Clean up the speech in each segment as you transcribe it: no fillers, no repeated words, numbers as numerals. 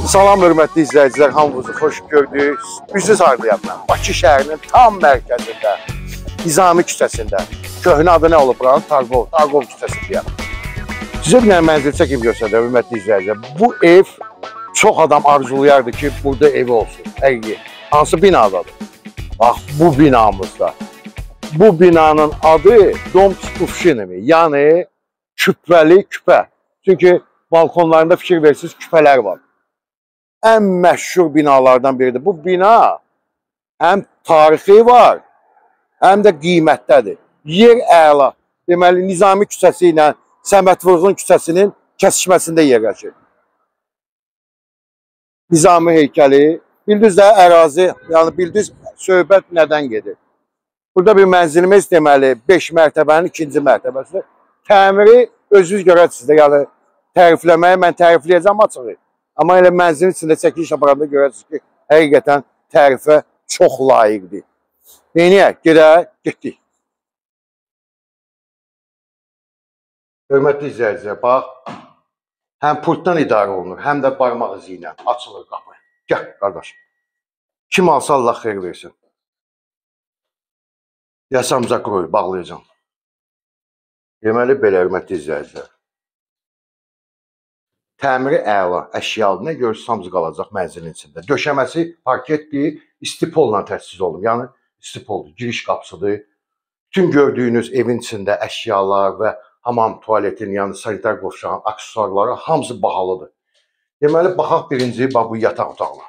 Salam hörmətli izləyicilər, hamınızı xoş gördük. Üzü sardıyam mən. Bakı şəhərinin tam mərkəzində, Nizami küçəsində. Köhnə adı nə olub buranın? Targov küçəsindəyəm. Sizə bir mənzil çəkib göstərdim hörmətli izləyicilər. Bu ev çox adam arzulayardı ki, burada evi olsun. Həqiqi. Hansı binadadır? Bax, bu binamızda. Bu binanın adı Dom Skufşinimi, yəni küpəli küpə. Çünki balkonlarında fikir versiniz küpələr var. Ən məşhur binalardan biridir. Bu bina həm tarixi var, həm də qiymətdədir. Yer əla. Deməli, Nizami küçəsi ilə Səməd Vurğun küçəsinin kəsişməsində yerləşir. Nizami heykəli, bildiniz də ərazi, yəni bildiniz söhbət nədən gedir. Burada bir mənzilimiz deməli 5 mərtəbənin 2-ci mərtəbəsi. Təmiri özünüz görərsiniz də, yəni tərifləməyi mən tərifləyəcəm açığı. Amma elə mənzilin içində çəkiliş aparanda görərsiniz ki, həqiqətən tərifə çox layiqdir. Neyniyək? Getdik. Hörmətli izləyicilər, bax, həm pultdan idarə olunur, həm də barmaq izi ilə açılır qapı. Gəl, qardaş. Kim alsa Allah xeyir versin. Yasamıza qoyub, bağlayacağım. Deməli, belə hörmətli izləyicilər. Təmiri əla, əşyalı, nə görürsünüz, hamısı qalacaq mənzilin içində. Döşəməsi parketdir, istipolla təchiz olunub. Yəni, istipoldur, giriş qapısıdır. Bütün gördüyünüz evin içində əşyalar və hamam tualetin, yəni sanitar qovşağın, aksesuarları hamısı bahalıdır. Deməli, baxaq birinci, bax bu yataq otağına.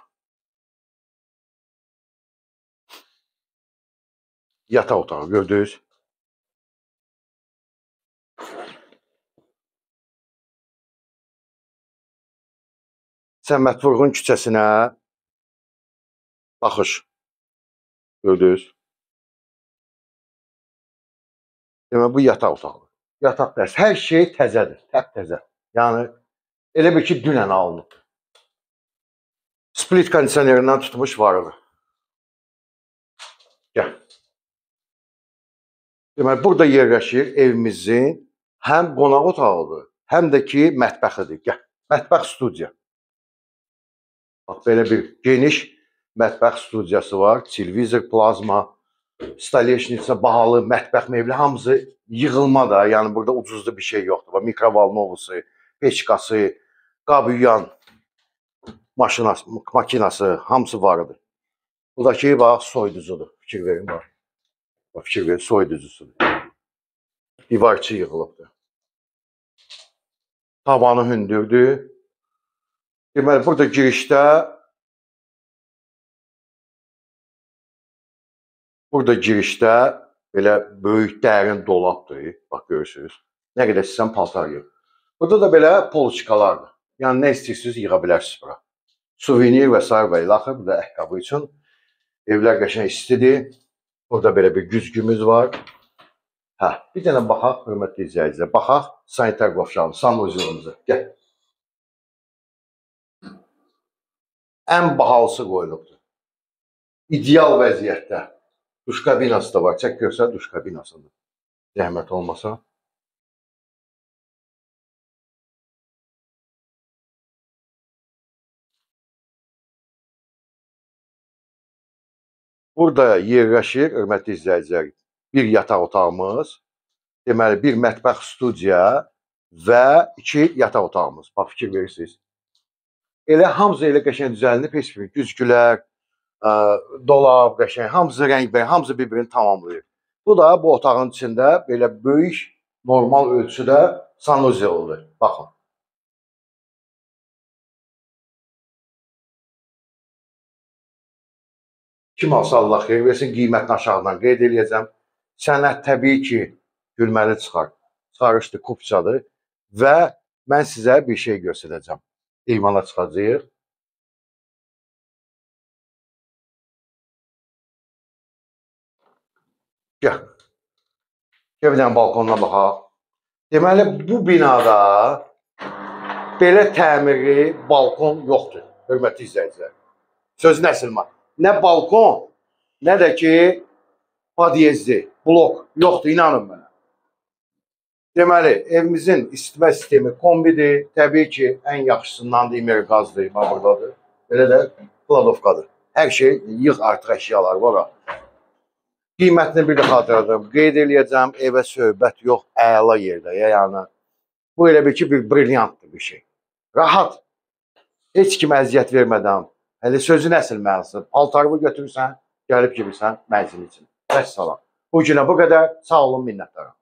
Yataq otağı, gördünüz. Səməd Vurğun küçəsinə baxış. Gördünüz. Deməli, bu yataq otağı. Yataq dərs. Hər şey təzədir, təzə. Yəni, elə bir ki, dünən alınıb. Split kondisionerindən tutmuş varıdır. Gəl. Deməli, burada yerləşir evimizin həm qonaq otağıdır, həm də ki, mətbəxidir. Gəl. Mətbəx studiya. Bax, belə bir geniş mətbəx studiyası var. Televizor, plazma, stoleshniца, bahalı, mətbəx mebeli, hamısı yığılma da. Yəni, burada ucuzlu bir şey yoxdur. Mikrovalnovusu, peçkası, qabüyan makinası, hamısı vardır. Buradakı, bax, soyuducudur. Fikir verin, bax. Bax, fikir verin, soyuducusudur. Divarçı yığılıbdır. Tavanı hündürdür. Deməli, burada girişdə belə böyük dərin dolabdır. Bax, görürsünüz. Nə qədər istəyirsən paltar yığ. Burada da belə polçikalardır. Yəni, nə istəyirsiniz, yığa bilərsiniz bura. Suvenir və s. və ilaxır. Bu da əhqabı üçün. Evlər qəşəng istidir. Burada belə bir güzgümüz var. Hə, bir dənə baxaq, hörmətli izləyicilər. Baxaq, sanitar qovşağını, sanuzilimizi. Gəl. Ən bahalısı qoyulubdur. İdeal vəziyyətdə. Duş kabinası da var. Çək görsə duş kabinasıdır. Zəhmət olmasa. Burada yerləşir, hörmətli izləyicilər, bir yataq otağımız, deməli, bir mətbəx studiya və 2 yataq otağımız. Bax, fikir verirsiniz. Elə hamısı elə qəşəng düzəlinib, heç bir güzgülər, dolab, qəşəng, hamısı rəngbər, hamısı bir-birini tamamlayır. Bu da bu otağın içində belə böyük, normal ölçüdə sanuzeldir. Baxın. Kim alsa Allah xeyir versin, qiymətini aşağıdan qeyd edəcəm. Sənət təbii ki, gülməli çıxar. Çıxarışdır, kupçadır və mən sizə bir şey göstərəcəm. Eyvana çıxacaq. Gəl. Gəl bir dənə balkonuna baxaq. Deməli, bu binada belə təmirli balkon yoxdur, hörmətli izləyicilər. Söz nəsilmə. Nə balkon, nə də ki, padyezdi, blok yoxdur, inanın mənə. Deməli, evimizin isitmə sistemi kombidir. Təbii ki, ən yaxşısından demir qazdır, buradadır. Belə də kladovkadır. Hər şey yığ artıq əşyalar var. Qiymətini bir də xatırladım. Qeyd eləyəcəm, evə söhbət yox, əla yerdə. Yəni, bu elə bir ki, bir brilyantdır bir şey. Rahat, heç kim əziyyət vermədən, hələ sözün əsl mənası, paltarını götürürsən, gəlib girirsən mənzil üçün. Vəssalam. Bu günə bu qədər, sağ olun, minnətdarım.